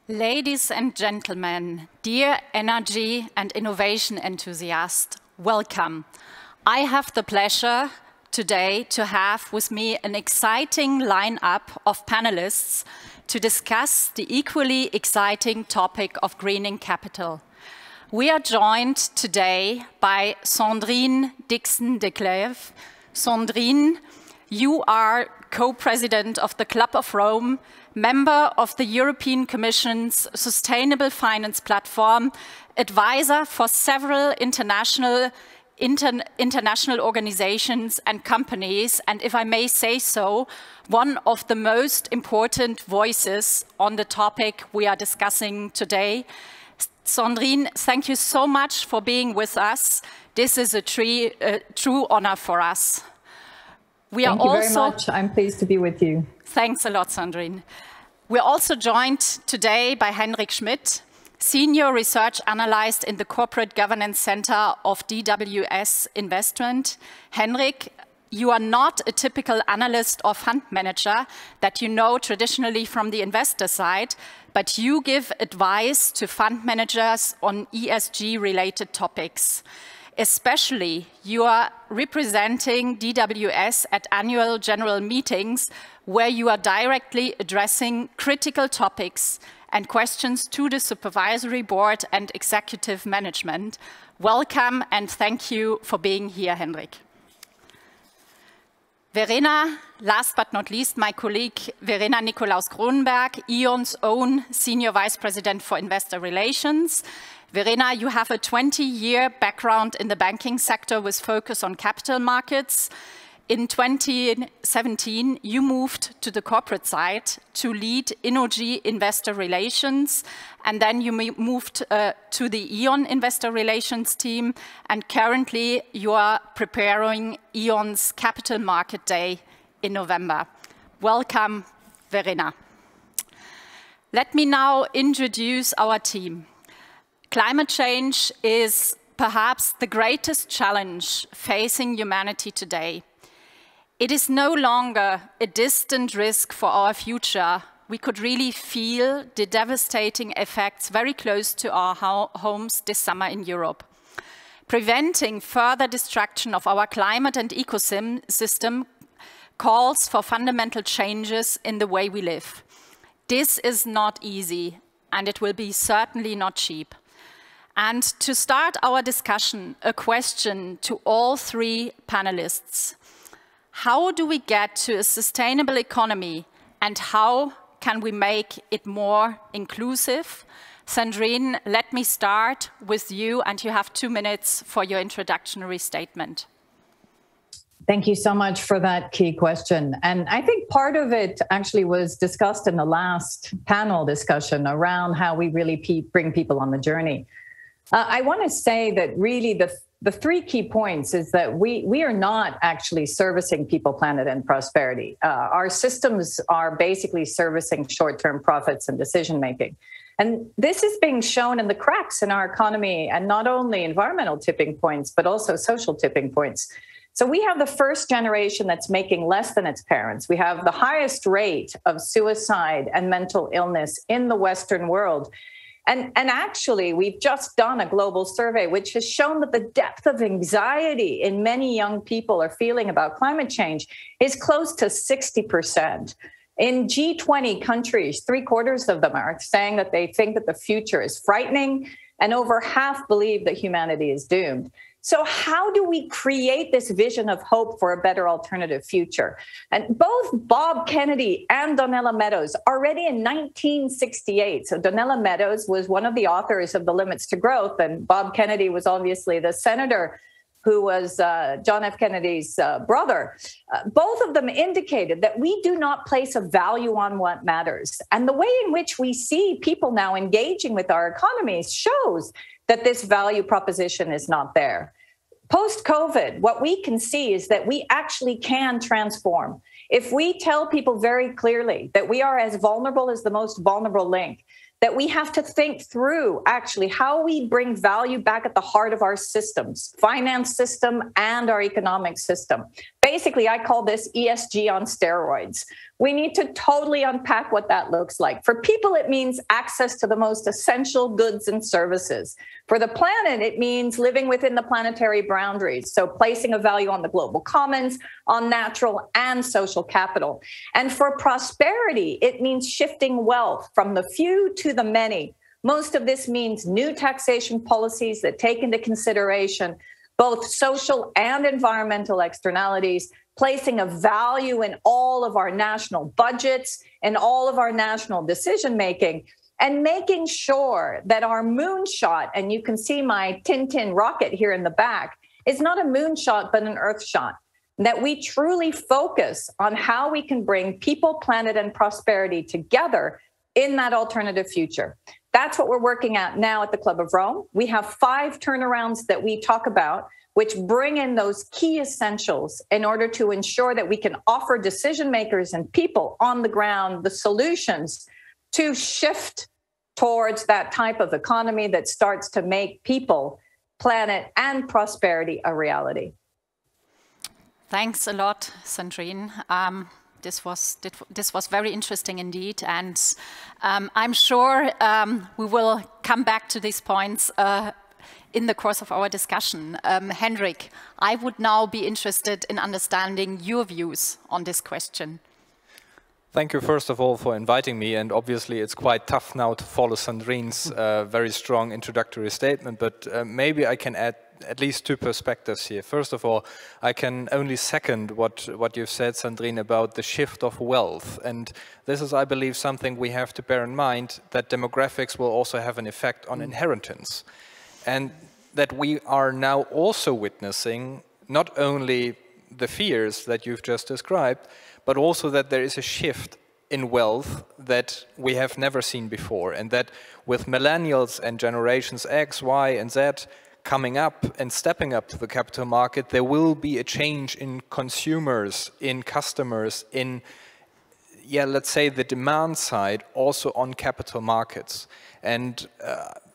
Ladies and gentlemen, dear energy and innovation enthusiasts, welcome. I have the pleasure today to have with me an exciting lineup of panelists to discuss the equally exciting topic of greening capital. We are joined today by Sandrine Dixson-Declève. Sandrine, you are co-president of the Club of Rome, member of the European Commission's Sustainable Finance Platform, advisor for several international organizations and companies, and if I may say so, one of the most important voices on the topic we are discussing today. Sandrine, thank you so much for being with us. This is a true honor for us. Thank you very much. I'm pleased to be with you. Thanks a lot, Sandrine. We're also joined today by Hendrik Schmidt, Senior Research Analyst in the Corporate Governance Center of DWS Investment. Hendrik, you are not a typical analyst or fund manager that you know traditionally from the investor side, but you give advice to fund managers on ESG-related topics. Especially, you are representing DWS at annual general meetings where you are directly addressing critical topics and questions to the supervisory board and executive management. Welcome and thank you for being here, Hendrik. Verena, last but not least, my colleague Verena Nicolaus-Kronenberg, E.ON's own Senior Vice President for Investor Relations. Verena, you have a 20-year background in the banking sector with focus on capital markets. In 2017, you moved to the corporate side to lead Innogy Investor Relations, and then you moved to the E.ON Investor Relations team, and currently you are preparing E.ON's Capital Market Day in November. Welcome, Verena. Let me now introduce our team. Climate change is perhaps the greatest challenge facing humanity today. It is no longer a distant risk for our future. We could really feel the devastating effects very close to our homes this summer in Europe. Preventing further destruction of our climate and ecosystem calls for fundamental changes in the way we live. This is not easy, and it will be certainly not cheap. And to start our discussion, a question to all three panelists. How do we get to a sustainable economy, and how can we make it more inclusive? Sandrine, let me start with you, and you have 2 minutes for your introductory statement. Thank you so much for that key question. And I think part of it actually was discussed in the last panel discussion around how we really bring people on the journey. I want to say that really the three key points is that we are not actually servicing people, planet, and prosperity. Our systems are basically servicing short-term profits and decision-making. And this is being shown in the cracks in our economy, and not only environmental tipping points, but also social tipping points. So we have the first generation that's making less than its parents. We have the highest rate of suicide and mental illness in the Western world. And actually, we've just done a global survey which has shown that the depth of anxiety in many young people are feeling about climate change is close to 60%. In G20 countries, 3/4 of them are saying that they think that the future is frightening, and over half believe that humanity is doomed. So how do we create this vision of hope for a better alternative future? And both Bob Kennedy and Donella Meadows, already in 1968, so Donella Meadows was one of the authors of The Limits to Growth, and Bob Kennedy was obviously the senator who was John F. Kennedy's brother. Both of them indicated that we do not place a value on what matters. And the way in which we see people now engaging with our economies shows that this value proposition is not there. Post-COVID, what we can see is that we actually can transform. If we tell people very clearly that we are as vulnerable as the most vulnerable link, that we have to think through actually how we bring value back at the heart of our systems, finance system and our economic system, basically, I call this ESG on steroids. We need to totally unpack what that looks like. For people, it means access to the most essential goods and services. For the planet, it means living within the planetary boundaries, so placing a value on the global commons, on natural and social capital. And for prosperity, it means shifting wealth from the few to the many. Most of this means new taxation policies that take into consideration both social and environmental externalities, placing a value in all of our national budgets and all of our national decision-making, and making sure that our moonshot, and you can see my Tintin rocket here in the back, is not a moonshot, but an earth shot. That we truly focus on how we can bring people, planet, and prosperity together in that alternative future. That's what we're working at now at the Club of Rome. We have 5 turnarounds that we talk about, which bring in those key essentials in order to ensure that we can offer decision makers and people on the ground the solutions to shift towards that type of economy that starts to make people, planet, and prosperity a reality. Thanks a lot, Sandrine. This was very interesting indeed, and I'm sure we will come back to these points in the course of our discussion. Hendrik, I would now be interested in understanding your views on this question. Thank you, first of all, for inviting me, and obviously it's quite tough now to follow Sandrine's very strong introductory statement, but maybe I can add at least 2 perspectives here. First of all, I can only second what you've said, Sandrine, about the shift of wealth. And this is, I believe, something we have to bear in mind, that demographics will also have an effect on inheritance. And that we are now also witnessing not only the fears that you've just described, but also that there is a shift in wealth that we have never seen before. And that with millennials and generations X, Y, and Z coming up and stepping up to the capital market, there will be a change in consumers, in customers, in, let's say the demand side, also on capital markets. And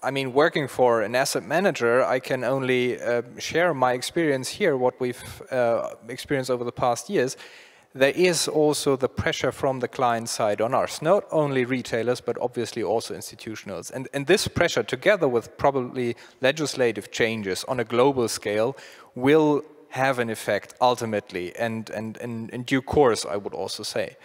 I mean, working for an asset manager, I can only share my experience here, what we've experienced over the past years. There is also the pressure from the client side on us, not only retailers, but obviously also institutionals. And this pressure, together with probably legislative changes on a global scale, will have an effect ultimately, and in due course, I would also say.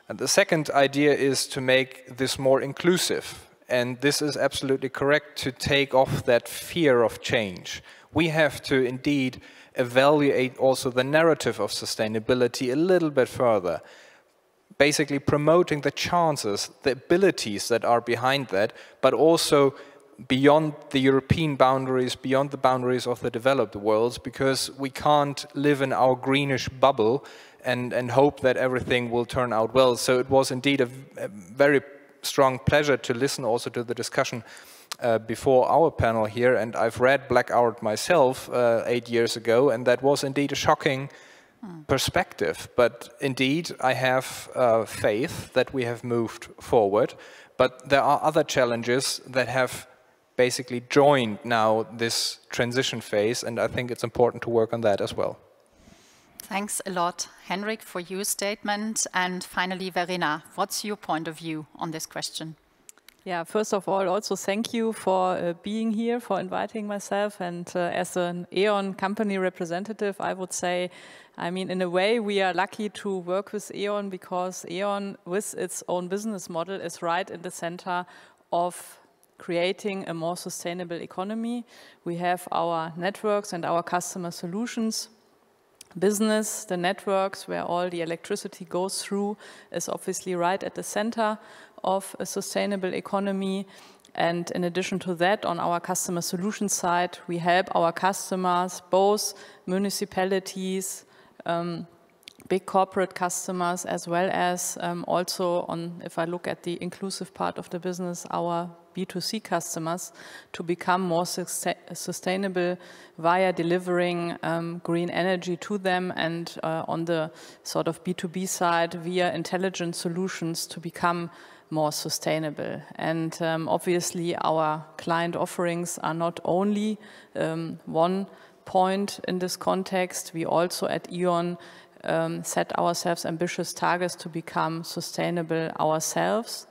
And the second idea is to make this more inclusive. And this is absolutely correct, to take off that fear of change. We have to indeed evaluate also the narrative of sustainability a little bit further, basically promoting the chances, the abilities that are behind that, but also beyond the European boundaries, beyond the boundaries of the developed worlds, because we can't live in our greenish bubble and hope that everything will turn out well. So it was indeed a very strong pleasure to listen also to the discussion before our panel here, and I've read Blackout myself 8 years ago, and that was indeed a shocking perspective. But indeed, I have faith that we have moved forward, but there are other challenges that have basically joined now this transition phase, and I think it's important to work on that as well. Thanks a lot, Hendrik, for your statement. And finally, Verena, what's your point of view on this question? Yeah, first of all, also thank you for being here, for inviting myself. And as an E.ON company representative, I would say, I mean, in a way, we are lucky to work with E.ON, because E.ON, with its own business model, is right in the center of creating a more sustainable economy. We have our networks and our customer solutions business. The networks where all the electricity goes through is obviously right at the center of a sustainable economy. And in addition to that, on our customer solution side, we help our customers, both municipalities, big corporate customers, as well as also on, if I look at the inclusive part of the business, our B2C customers, to become more sustainable via delivering green energy to them, and on the sort of B2B side, via intelligent solutions to become more sustainable. And obviously our client offerings are not only one point in this context. We also at E.ON set ourselves ambitious targets to become sustainable ourselves,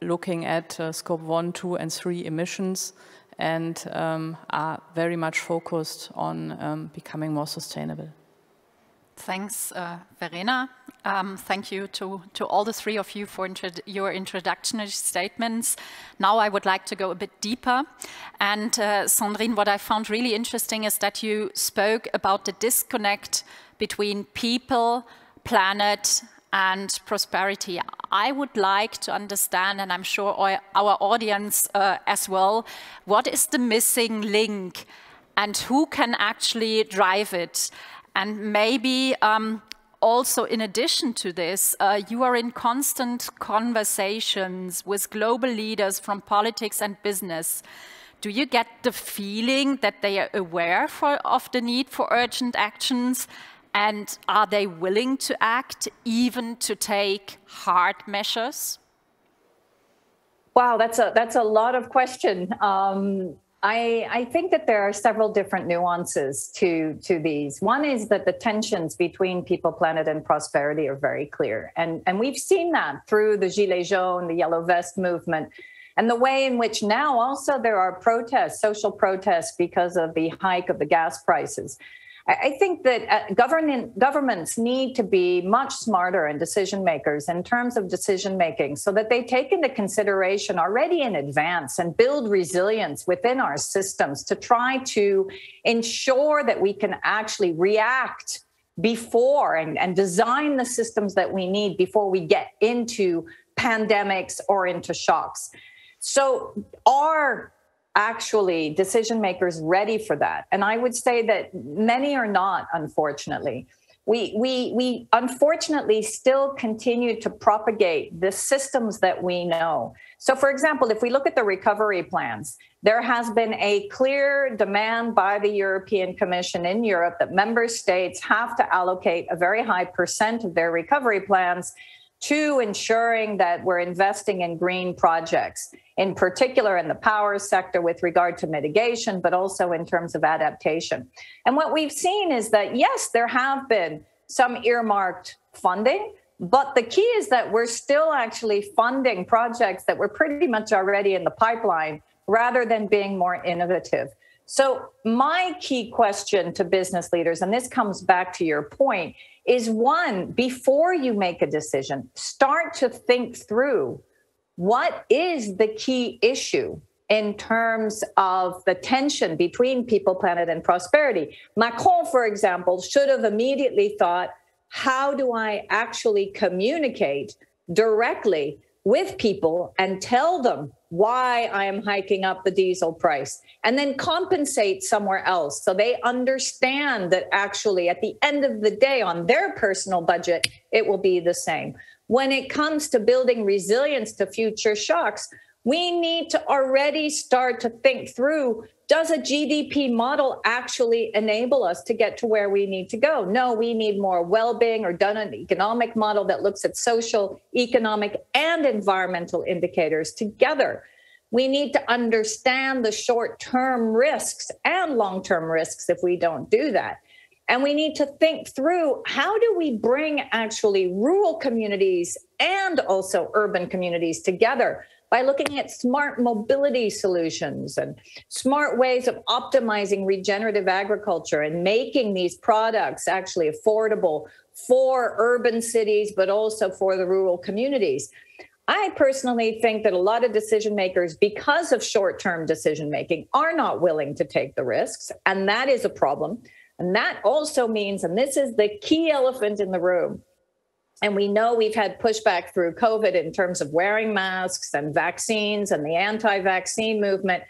looking at scope 1, 2, and 3 emissions, and are very much focused on becoming more sustainable. Thanks, Verena. Thank you to all the three of you for your introductory statements. Now I would like to go a bit deeper. And Sandrine, what I found really interesting is that you spoke about the disconnect between people, planet, and prosperity. I would like to understand, and I'm sure our audience as well, what is the missing link and who can actually drive it? And maybe also in addition to this, you are in constant conversations with global leaders from politics and business. Do you get the feeling that they are aware of the need for urgent actions? And are they willing to act, even to take hard measures? Wow, that's a lot of question. I think that there are several different nuances to these. One is that the tensions between people, planet, and prosperity are very clear. And we've seen that through the Gilets jaunes, the Yellow Vest movement, and the way in which now also there are protests, social protests, because of the hike of the gas prices. I think that governments need to be much smarter and decision makers in terms of decision making so that they take into consideration already in advance and build resilience within our systems to try to ensure that we can actually react before and design the systems that we need before we get into pandemics or into shocks. So actually decision makers ready for that? And I would say that many are not, unfortunately. We unfortunately still continue to propagate the systems that we know. So for example, if we look at the recovery plans, there has been a clear demand by the European Commission in Europe that member states have to allocate a very high % of their recovery plans to ensuring that we're investing in green projects, in particular in the power sector with regard to mitigation, but also in terms of adaptation. And what we've seen is that, yes, there have been some earmarked funding, but the key is that we're still actually funding projects that were pretty much already in the pipeline rather than being more innovative. So my key question to business leaders, and this comes back to your point, is one, before you make a decision, start to think through what is the key issue in terms of the tension between people, planet, and prosperity. Macron, for example, should have immediately thought, how do I actually communicate directly with people and tell them why I am hiking up the diesel price, and then compensate somewhere else so they understand that actually at the end of the day on their personal budget, it will be the same. When it comes to building resilience to future shocks, we need to already start to think through, does a GDP model actually enable us to get to where we need to go? No, we need more well-being, or done an economic model that looks at social, economic, and environmental indicators together. We need to understand the short-term risks and long-term risks if we don't do that. And we need to think through, how do we bring actually rural communities and also urban communities together by looking at smart mobility solutions and smart ways of optimizing regenerative agriculture and making these products actually affordable for urban cities, but also for the rural communities. I personally think that a lot of decision makers, because of short-term decision making, are not willing to take the risks, and that is a problem. And that also means, and this is the key elephant in the room, and we know we've had pushback through COVID in terms of wearing masks and vaccines and the anti-vaccine movement.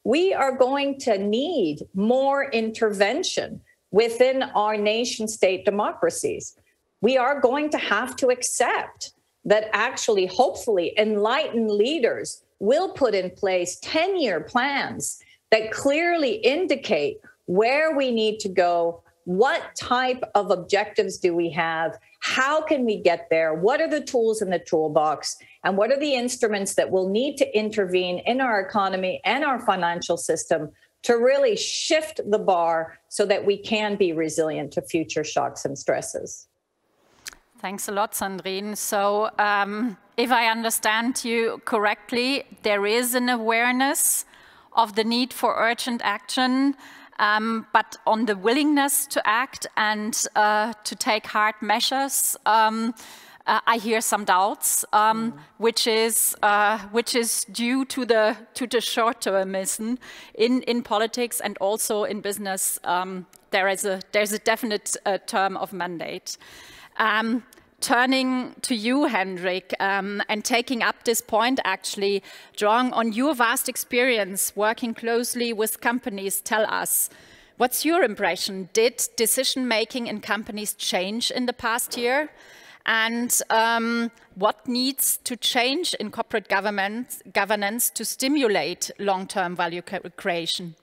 We are going to need more intervention within our nation-state democracies. We are going to have to accept that actually, hopefully, enlightened leaders will put in place 10-year plans that clearly indicate where we need to go, what type of objectives do we have, how can we get there, what are the tools in the toolbox, and what are the instruments that will need to intervene in our economy and our financial system to really shift the bar so that we can be resilient to future shocks and stresses. Thanks a lot, Sandrine. So if I understand you correctly, there is an awareness of the need for urgent action, but on the willingness to act and to take hard measures, I hear some doubts, which is due to the short-termism in politics and also in business. There's a definite term of mandate. Turning to you, Hendrik, and taking up this point, actually, drawing on your vast experience working closely with companies, tell us, what's your impression? Did decision-making in companies change in the past year? And what needs to change in corporate governance to stimulate long-term value creation?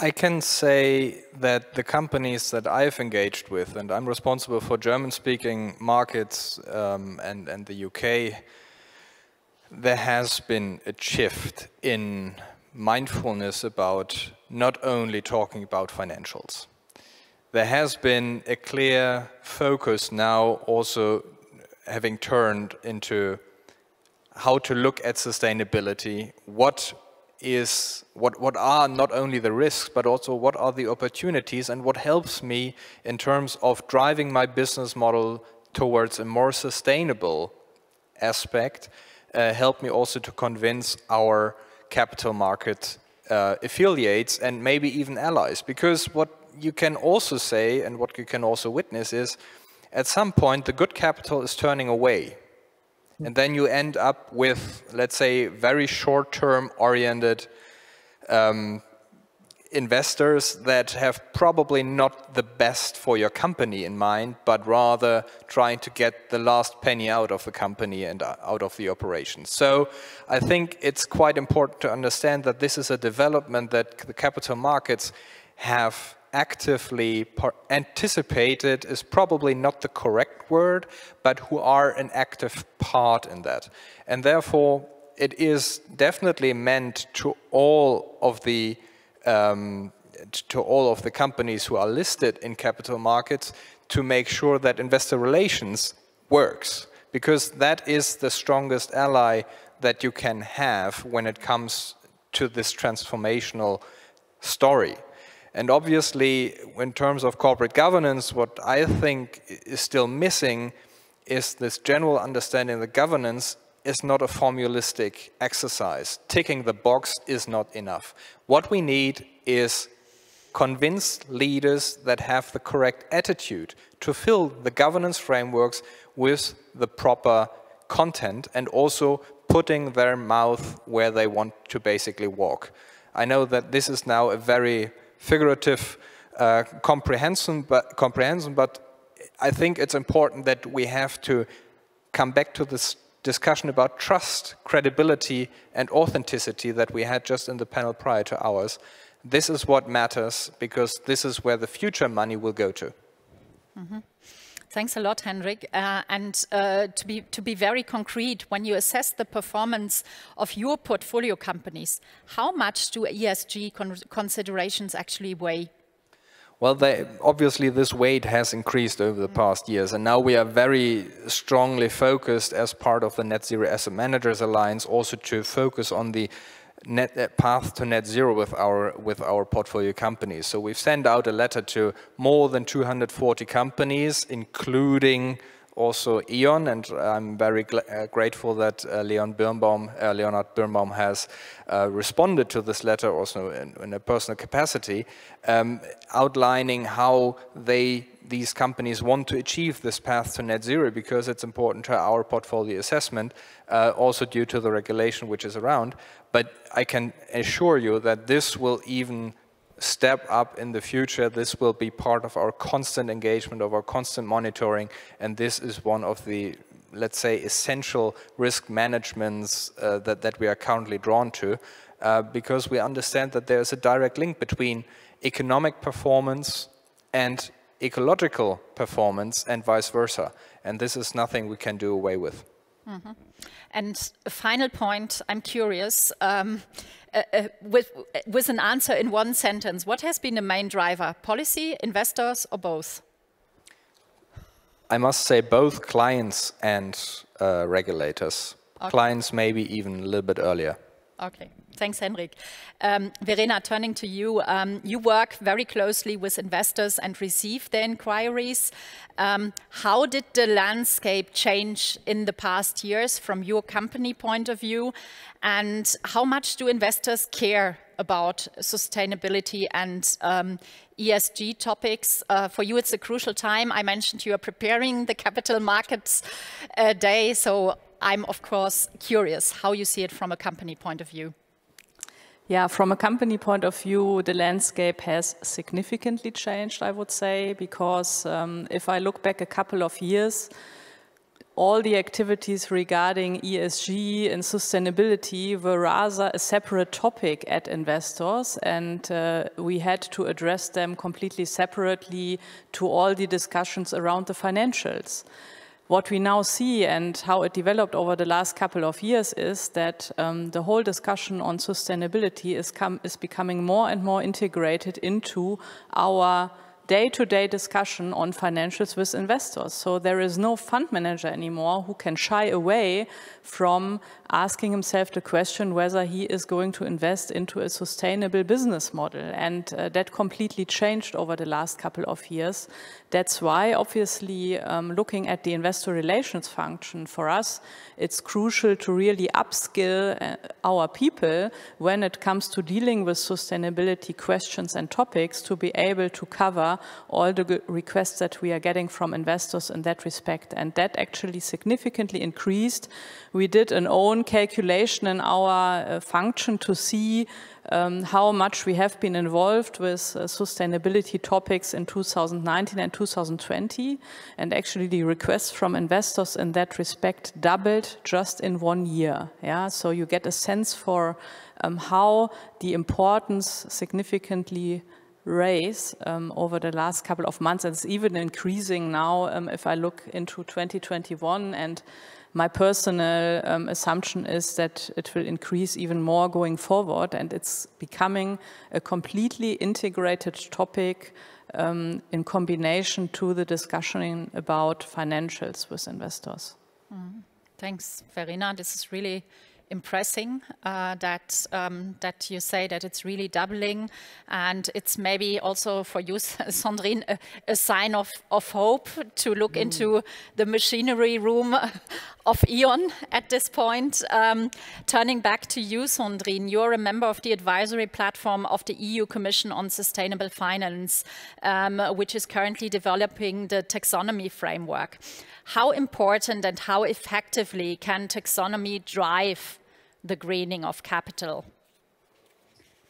I can say that the companies that I've engaged with, and I'm responsible for German-speaking markets and the UK, there has been a shift in mindfulness about not only talking about financials. There has been a clear focus now also having turned into how to look at sustainability, what are not only the risks, but also what are the opportunities and what helps me in terms of driving my business model towards a more sustainable aspect, help me also to convince our capital market affiliates and maybe even allies. Because what you can also say and what you can also witness is at some point the good capital is turning away. And then you end up with, let's say, very short-term oriented investors that have probably not the best for your company in mind, but rather trying to get the last penny out of the company and out of the operation. So I think it's quite important to understand that this is a development that the capital markets have actively anticipated is probably not the correct word, but who are an active part in that. And therefore, it is definitely meant to all of the companies who are listed in capital markets to make sure that investor relations works, because that is the strongest ally that you can have when it comes to this transformational story. And obviously, in terms of corporate governance, what I think is still missing is this general understanding that governance is not a formulistic exercise. Ticking the box is not enough. What we need is convinced leaders that have the correct attitude to fill the governance frameworks with the proper content and also putting their mouth where they want to basically walk. I know that this is now a very figurative comprehension, but I think it's important that we have to come back to this discussion about trust, credibility, and authenticity that we had just in the panel prior to ours. This is what matters, because this is where the future money will go to. Mm-hmm. Thanks a lot, Hendrik. To be very concrete, when you assess the performance of your portfolio companies, how much do ESG considerations actually weigh? Well, obviously this weight has increased over the past years, and now we are very strongly focused as part of the Net Zero Asset Managers Alliance also to focus on the path to net zero with our portfolio companies. So we've sent out a letter to more than 240 companies, including also E.ON, and I'm very grateful that Leonard Birnbaum has responded to this letter also in a personal capacity, outlining how these companies want to achieve this path to net zero, because it's important to our portfolio assessment, also due to the regulation which is around. But I can assure you that this will even step up in the future. This will be part of our constant engagement, of our constant monitoring, and this is one of the, let's say, essential risk managements that we are currently drawn to, because we understand that there is a direct link between economic performance and ecological performance and vice versa, and this is nothing we can do away with. Mm-hmm. And a final point, I'm curious, with an answer in one sentence, what has been the main driver? Policy, investors, or both? I must say both clients and regulators. Okay. Clients maybe even a little bit earlier. Okay, thanks, Hendrik. Verena, turning to you, you work very closely with investors and receive their inquiries. How did the landscape change in the past years from your company point of view? And how much do investors care about sustainability and ESG topics? For you, it's a crucial time. I mentioned you are preparing the Capital Markets Day, so I'm, of course, curious how you see it from a company point of view. Yeah, from a company point of view, the landscape has significantly changed, I would say, because if I look back a couple of years, all the activities regarding ESG and sustainability were rather a separate topic at investors, and we had to address them completely separately to all the discussions around the financials. What we now see and how it developed over the last couple of years is that the whole discussion on sustainability is becoming more and more integrated into our day-to-day discussion on financials with investors. So there is no fund manager anymore who can shy away from asking himself the question whether he is going to invest into a sustainable business model. And that completely changed over the last couple of years. That's why, obviously, looking at the investor relations function, for us, it's crucial to really upskill our people when it comes to dealing with sustainability questions and topics, to be able to cover all the requests that we are getting from investors in that respect. And that actually significantly increased. We did an own calculation in our function to see how much we have been involved with sustainability topics in 2019 and 2020. And actually the requests from investors in that respect doubled just in 1 year. Yeah? So you get a sense for how the importance significantly raise over the last couple of months. And it's even increasing now if I look into 2021, and my personal assumption is that it will increase even more going forward, and it's becoming a completely integrated topic in combination to the discussion about financials with investors. Thanks, Verena. This is really impressing that you say that it's really doubling, and it's maybe also for you, Sandrine, a sign of hope to look into the machinery room of E.ON at this point. Turning back to you, Sandrine, you're a member of the advisory platform of the EU Commission on Sustainable Finance, which is currently developing the taxonomy framework. How important and how effectively can taxonomy drive the greening of capital?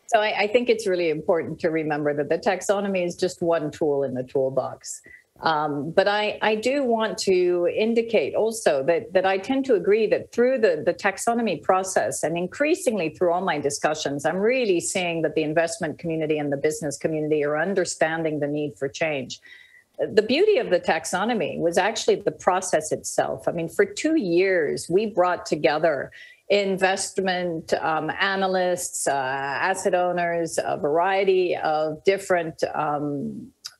So I think it's really important to remember that the taxonomy is just one tool in the toolbox. But I do want to indicate also that I tend to agree that through the taxonomy process, and increasingly through all my discussions, I'm really seeing that the investment community and the business community are understanding the need for change. The beauty of the taxonomy was actually the process itself. I mean, for 2 years, we brought together investment analysts, asset owners, a variety of different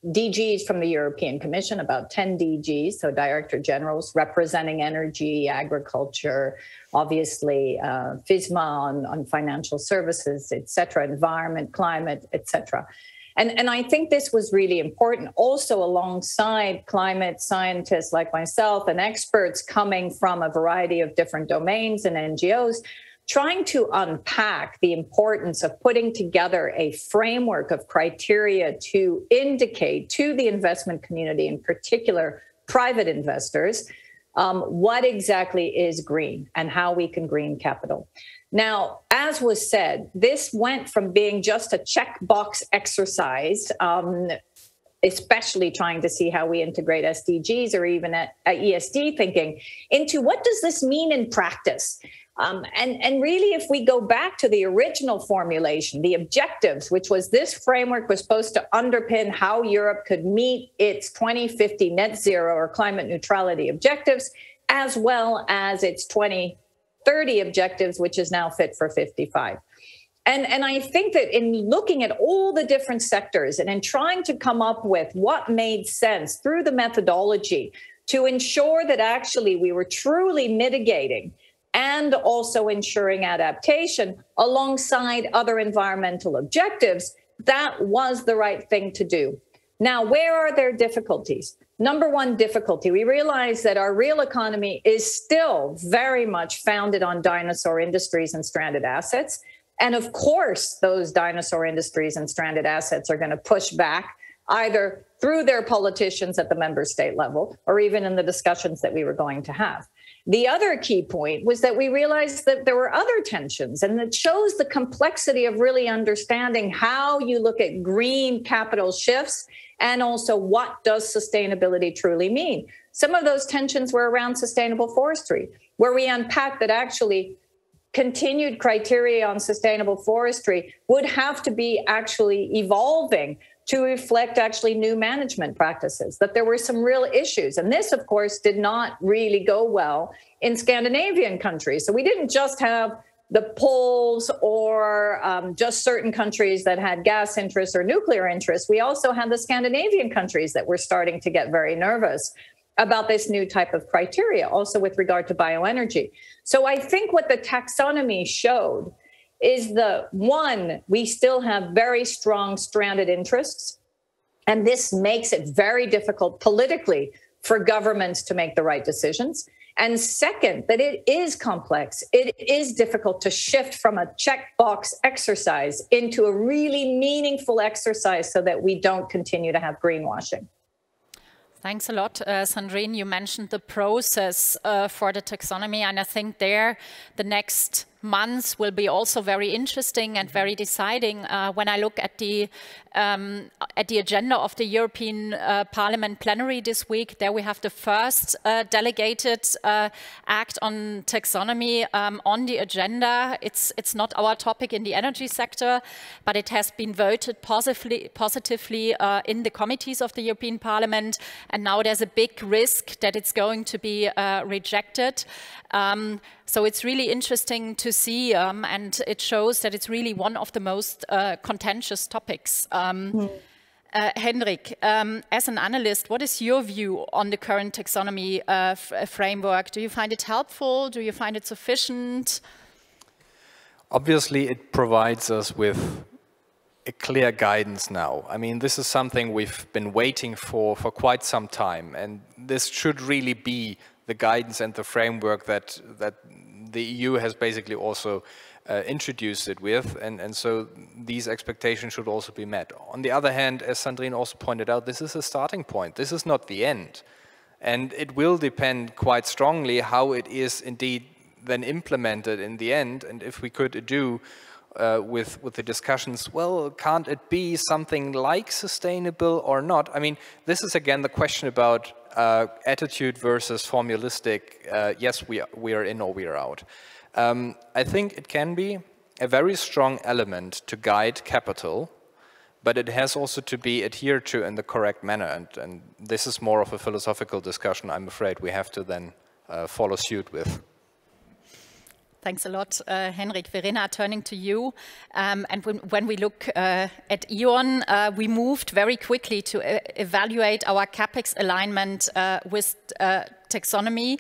DGs from the European Commission, about 10 DGs, so Director Generals representing energy, agriculture, obviously FISMA on financial services, et cetera, environment, climate, et cetera. And I think this was really important also alongside climate scientists like myself and experts coming from a variety of different domains and NGOs, trying to unpack the importance of putting together a framework of criteria to indicate to the investment community, in particular private investors, what exactly is green and how we can green capital. Now, as was said, this went from being just a checkbox exercise, especially trying to see how we integrate SDGs or even at ESG thinking, into what does this mean in practice? And really, if we go back to the original formulation, the objectives, which was this framework was supposed to underpin how Europe could meet its 2050 net zero or climate neutrality objectives, as well as its 2030 objectives, which is now fit for 55. And I think that in looking at all the different sectors and in trying to come up with what made sense through the methodology to ensure that actually we were truly mitigating and also ensuring adaptation alongside other environmental objectives, that was the right thing to do. Now, where are there difficulties? Number one difficulty, we realize that our real economy is still very much founded on dinosaur industries and stranded assets. And of course, those dinosaur industries and stranded assets are going to push back either through their politicians at the member state level or even in the discussions that we were going to have. The other key point was that we realized that there were other tensions, and it shows the complexity of really understanding how you look at green capital shifts and also what does sustainability truly mean. Some of those tensions were around sustainable forestry, where we unpacked that actually continued criteria on sustainable forestry would have to be actually evolving to reflect actually new management practices, that there were some real issues. And this, of course, did not really go well in Scandinavian countries. So we didn't just have the Poles or just certain countries that had gas interests or nuclear interests. We also had the Scandinavian countries that were starting to get very nervous about this new type of criteria, also with regard to bioenergy. So I think what the taxonomy showed is we still have very strong stranded interests, and this makes it very difficult politically for governments to make the right decisions. And second, that it is complex. It is difficult to shift from a checkbox exercise into a really meaningful exercise so that we don't continue to have greenwashing. Thanks a lot, Sandrine. You mentioned the process for the taxonomy, and I think the next months will be also very interesting and very deciding. When I look at the agenda of the European Parliament plenary this week, there we have the first delegated act on taxonomy on the agenda. It's not our topic in the energy sector, but it has been voted positively in the committees of the European Parliament, and now there's a big risk that it's going to be rejected. So it's really interesting to see, and it shows that it's really one of the most contentious topics. Hendrik, as an analyst, what is your view on the current taxonomy framework? Do you find it helpful? Do you find it sufficient? Obviously, it provides us with a clear guidance now. I mean, this is something we've been waiting for quite some time, and this should really be the guidance and the framework that the EU has basically also introduced it with, and so these expectations should also be met. On the other hand, as Sandrine also pointed out, this is a starting point. This is not the end, and it will depend quite strongly how it is indeed then implemented in the end. And if we could do with the discussions, well, can't it be something like sustainable or not? I mean, this is again the question about attitude versus formulistic, yes, we are in or we are out. I think it can be a very strong element to guide capital, but it has also to be adhered to in the correct manner. And this is more of a philosophical discussion, I'm afraid we have to then follow suit with. Thanks a lot, Hendrik. Verena, turning to you. And when we look at E.ON, we moved very quickly to evaluate our CapEx alignment with taxonomy.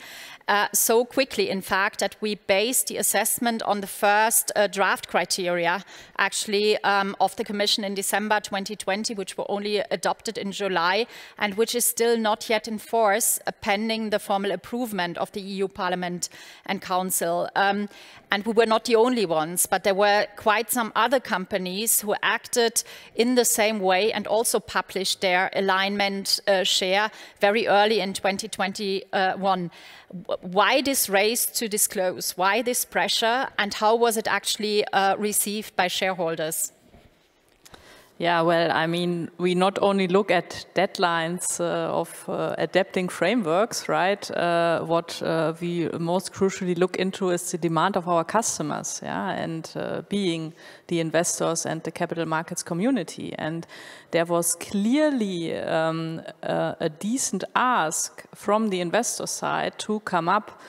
So quickly, in fact, that we based the assessment on the first draft criteria, actually, of the Commission in December 2020, which were only adopted in July, and which is still not yet in force, pending the formal approval of the EU Parliament and Council. And we were not the only ones, but there were quite some other companies who acted in the same way and also published their alignment share very early in 2021. Why this race to disclose? Why this pressure? And how was it actually received by shareholders? Yeah, well, I mean, we not only look at deadlines of adapting frameworks, right? What we most crucially look into is the demand of our customers, yeah, and being the investors and the capital markets community. And there was clearly a decent ask from the investor side to come up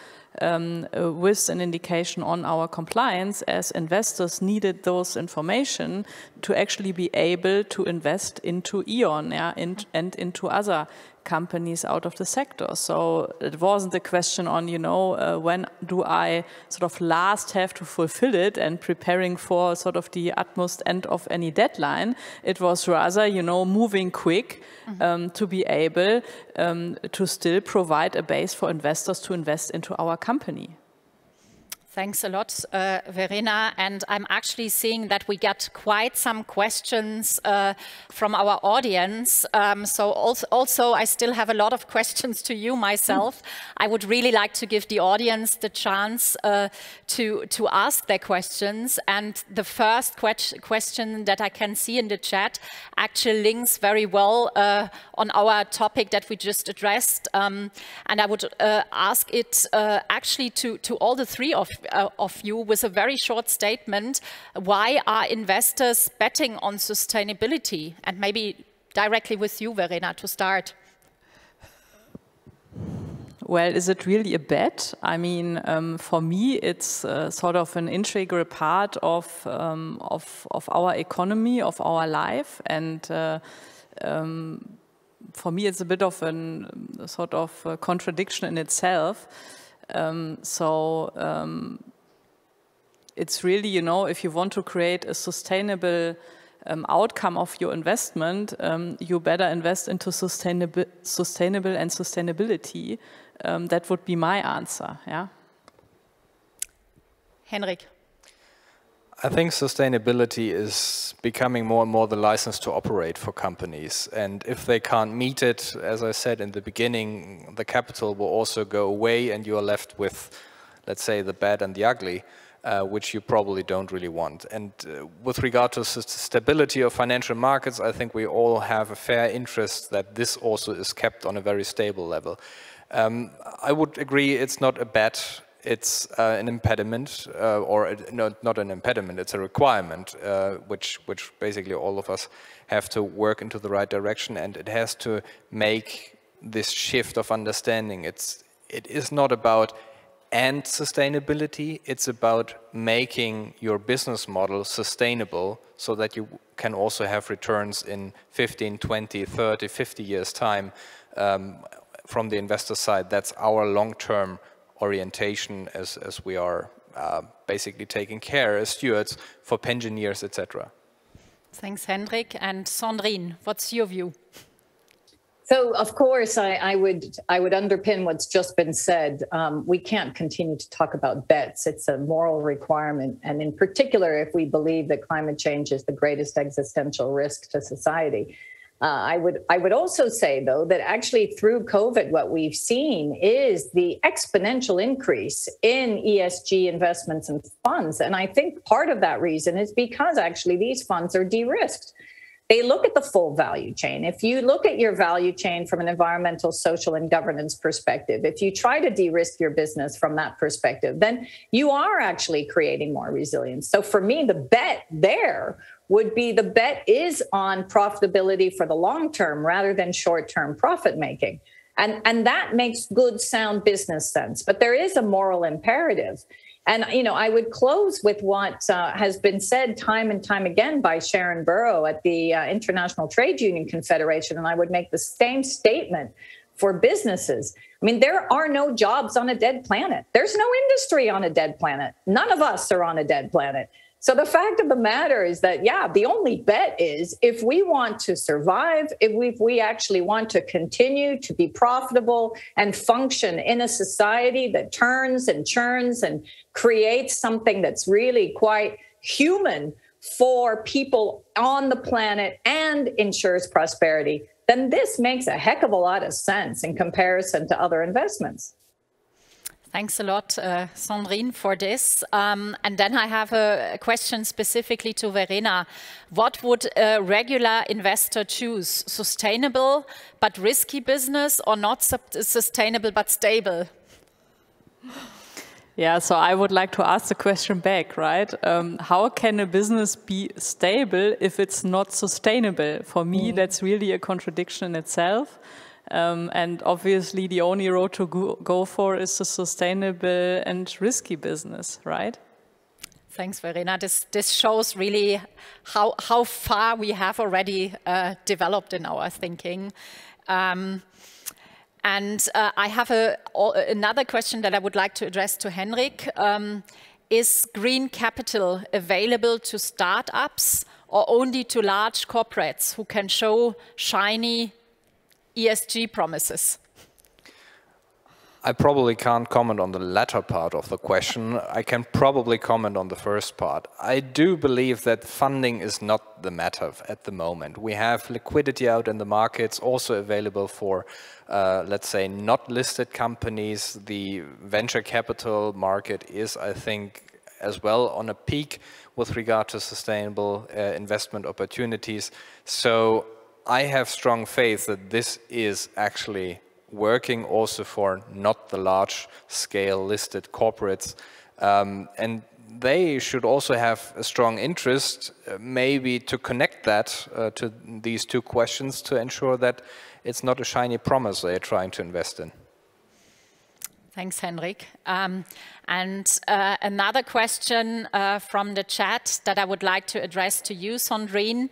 with an indication on our compliance, as investors needed those information to actually be able to invest into E.ON, yeah, and into other companies out of the sector. So it wasn't a question on, you know, when do I sort of last have to fulfill it and preparing for sort of the utmost end of any deadline. It was rather, you know, moving quick to be able to still provide a base for investors to invest into our company. Thanks a lot, Verena. And I'm actually seeing that we get quite some questions from our audience. So also, I still have a lot of questions to you myself. I would really like to give the audience the chance to ask their questions. And the first question that I can see in the chat actually links very well on our topic that we just addressed. And I would ask it actually to all the three of you with a very short statement. Why are investors betting on sustainability? And maybe directly with you, Verena, to start. Well, is it really a bet? I mean, for me, it's sort of an integral part of our economy, of our life, and for me, it's a bit of a sort of contradiction in itself. It's really, you know, if you want to create a sustainable outcome of your investment, you better invest into sustainable and sustainability. That would be my answer, yeah. Hendrik. I think sustainability is becoming more and more the license to operate for companies. And if they can't meet it, as I said in the beginning, the capital will also go away and you are left with, let's say, the bad and the ugly, which you probably don't really want. And with regard to stability of financial markets, I think we all have a fair interest that this also is kept on a very stable level. I would agree it's not a bet. It's an impediment, no, not an impediment, it's a requirement, which basically all of us have to work into the right direction, and it has to make this shift of understanding. It is not about and sustainability, it's about making your business model sustainable so that you can also have returns in 15, 20, 30, 50 years' time from the investor side. That's our long-term orientation as we are basically taking care as stewards for pensioners, etc. Thanks, Hendrik. And Sandrine, what's your view? So, of course, I would underpin what's just been said. We can't continue to talk about bets. It's a moral requirement. And in particular, if we believe that climate change is the greatest existential risk to society. I would also say, though, that actually through COVID, what we've seen is the exponential increase in ESG investments and funds. And I think part of that reason is because actually these funds are de-risked. They look at the full value chain. If you look at your value chain from an environmental, social, and governance perspective, if you try to de-risk your business from that perspective, then you are actually creating more resilience. So for me, the bet there would be the bet is on profitability for the long term rather than short-term profit making. And that makes good, sound business sense. But there is a moral imperative. And, you know, I would close with what has been said time and time again by Sharon Burrow at the International Trade Union Confederation. And I would make the same statement for businesses. I mean, there are no jobs on a dead planet. There's no industry on a dead planet. None of us are on a dead planet. So the fact of the matter is that, yeah, the only bet is if we want to survive, if we actually want to continue to be profitable and function in a society that turns and churns and creates something that's really quite human for people on the planet and ensures prosperity, then this makes a heck of a lot of sense in comparison to other investments. Thanks a lot, Sandrine, for this. And then I have a question specifically to Verena. What would a regular investor choose? Sustainable but risky business, or not sustainable but stable? Yeah, so I would like to ask the question back, right? How can a business be stable if it's not sustainable? For me, that's really a contradiction in itself. And obviously, the only road to go for is a sustainable and risky business, right? Thanks, Verena. This shows really how far we have already developed in our thinking. I have another question that I would like to address to Hendrik. Is green capital available to startups or only to large corporates who can show shiny ESG promises? I probably can't comment on the latter part of the question. I can probably comment on the first part. I do believe that funding is not the matter at the moment. We have liquidity out in the markets, also available for, let's say, not listed companies. The venture capital market is, I think, as well on a peak with regard to sustainable investment opportunities. So I have strong faith that this is actually working also for not the large-scale listed corporates. And they should also have a strong interest, maybe to connect that to these two questions to ensure that it's not a shiny promise they're trying to invest in. Thanks, Hendrik. Another question from the chat that I would like to address to you, Sandrine,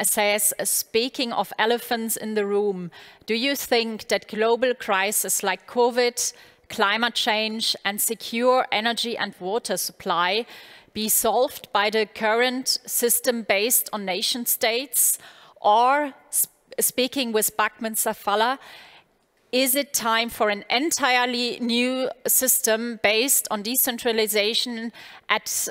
says, speaking of elephants in the room, do you think that global crises like COVID, climate change and secure energy and water supply be solved by the current system based on nation states? Or, speaking with Buckminster Fuller, is it time for an entirely new system based on decentralization at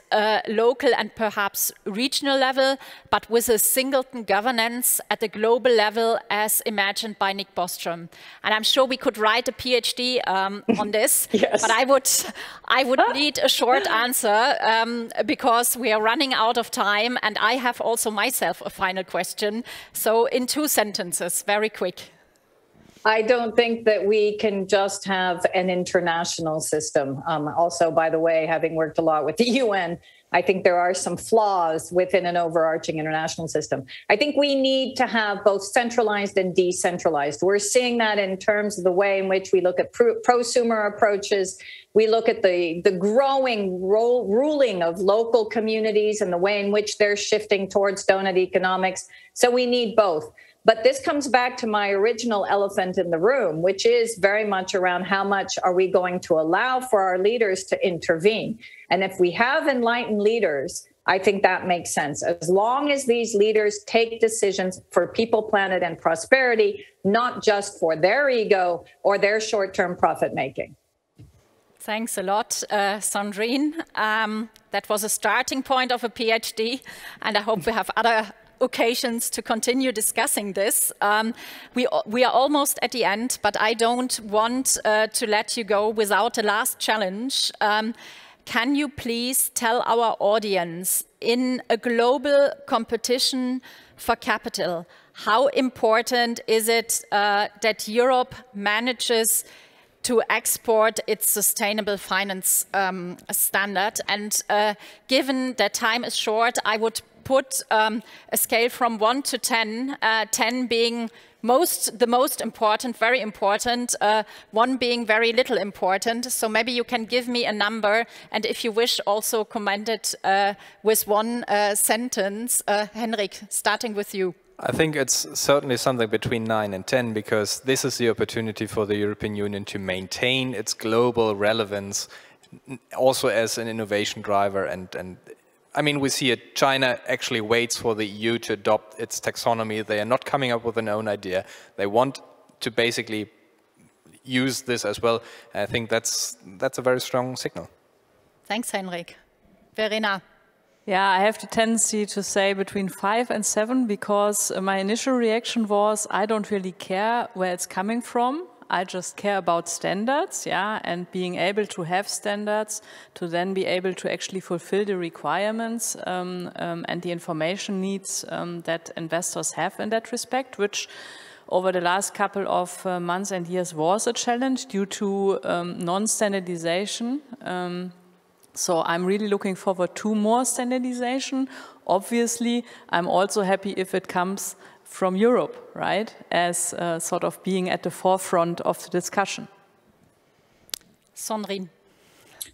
local and perhaps regional level, but with a singleton governance at the global level as imagined by Nick Bostrom? And I'm sure we could write a PhD on this, yes. But I would need a short answer because we are running out of time, and I have also myself a final question. So in 2 sentences, very quick. I don't think that we can just have an international system. Also, by the way, having worked a lot with the UN, I think there are some flaws within an overarching international system. I think we need to have both centralized and decentralized. We're seeing that in terms of the way in which we look at prosumer approaches. We look at the growing ruling of local communities and the way in which they're shifting towards donut economics. So we need both. But this comes back to my original elephant in the room, which is very much around how much are we going to allow for our leaders to intervene. And if we have enlightened leaders, I think that makes sense. As long as these leaders take decisions for people, planet, and prosperity, not just for their ego or their short-term profit-making. Thanks a lot, Sandrine. That was a starting point of a PhD, and I hope we have other occasions to continue discussing this. We are almost at the end, but I don't want to let you go without a last challenge. Can you please tell our audience, in a global competition for capital, how important is it that Europe manages to export its sustainable finance standard? And given that time is short, I would put a scale from 1 to 10, 10 being the most important, very important, 1 being very little important. So maybe you can give me a number, and if you wish, also comment it with 1 sentence. Hendrik, starting with you. I think it's certainly something between 9 and 10, because this is the opportunity for the European Union to maintain its global relevance, also as an innovation driver. And I mean, we see it. China actually waits for the EU to adopt its taxonomy. They are not coming up with an own idea. They want to basically use this as well. I think that's a very strong signal. Thanks, Hendrik. Verena. Yeah, I have the tendency to say between 5 and 7, because my initial reaction was, I don't really care where it's coming from. I just care about standards, yeah, and being able to have standards to then be able to actually fulfill the requirements and the information needs that investors have in that respect, which over the last couple of months and years was a challenge due to non-standardization. So I'm really looking forward to more standardization. Obviously, I'm also happy if it comes from Europe, right, as sort of being at the forefront of the discussion. Sandrine.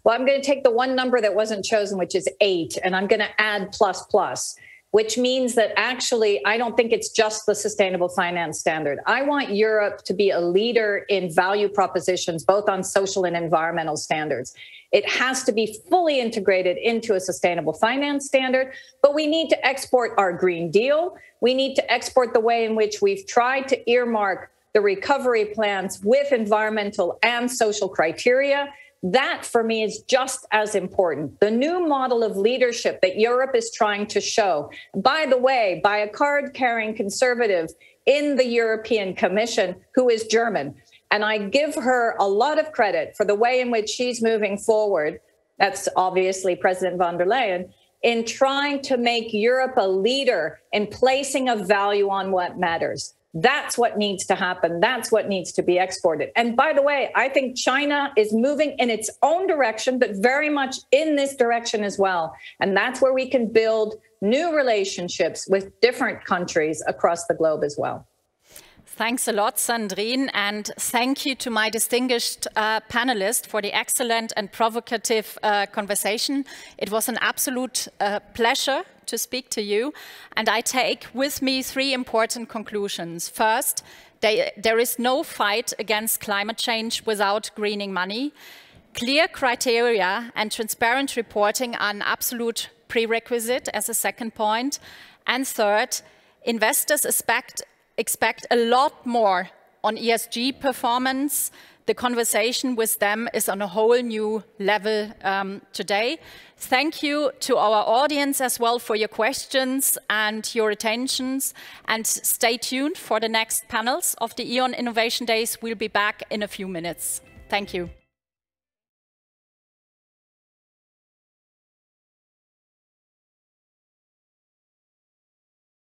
Well, I'm going to take the one number that wasn't chosen, which is 8, and I'm going to add plus plus. which means that actually, I don't think it's just the sustainable finance standard. I want Europe to be a leader in value propositions, both on social and environmental standards. It has to be fully integrated into a sustainable finance standard, but we need to export our Green Deal. We need to export the way in which we've tried to earmark the recovery plans with environmental and social criteria. That, for me, is just as important. The new model of leadership that Europe is trying to show, by the way, by a card-carrying conservative in the European Commission who is German. And I give her a lot of credit for the way in which she's moving forward. That's obviously President von der Leyen, in trying to make Europe a leader in placing a value on what matters. That's what needs to happen. That's what needs to be exported. And by the way, I think China is moving in its own direction, but very much in this direction as well. And that's where we can build new relationships with different countries across the globe as well. Thanks a lot, Sandrine, and thank you to my distinguished panelists for the excellent and provocative conversation. It was an absolute pleasure to speak to you, and I take with me 3 important conclusions. First, there is no fight against climate change without greening money. Clear criteria and transparent reporting are an absolute prerequisite as a second point. And third, investors expect a lot more on ESG performance. The conversation with them is on a whole new level today. Thank you to our audience as well for your questions and your attentions. And stay tuned for the next panels of the E.ON Innovation Days. We'll be back in a few minutes. Thank you.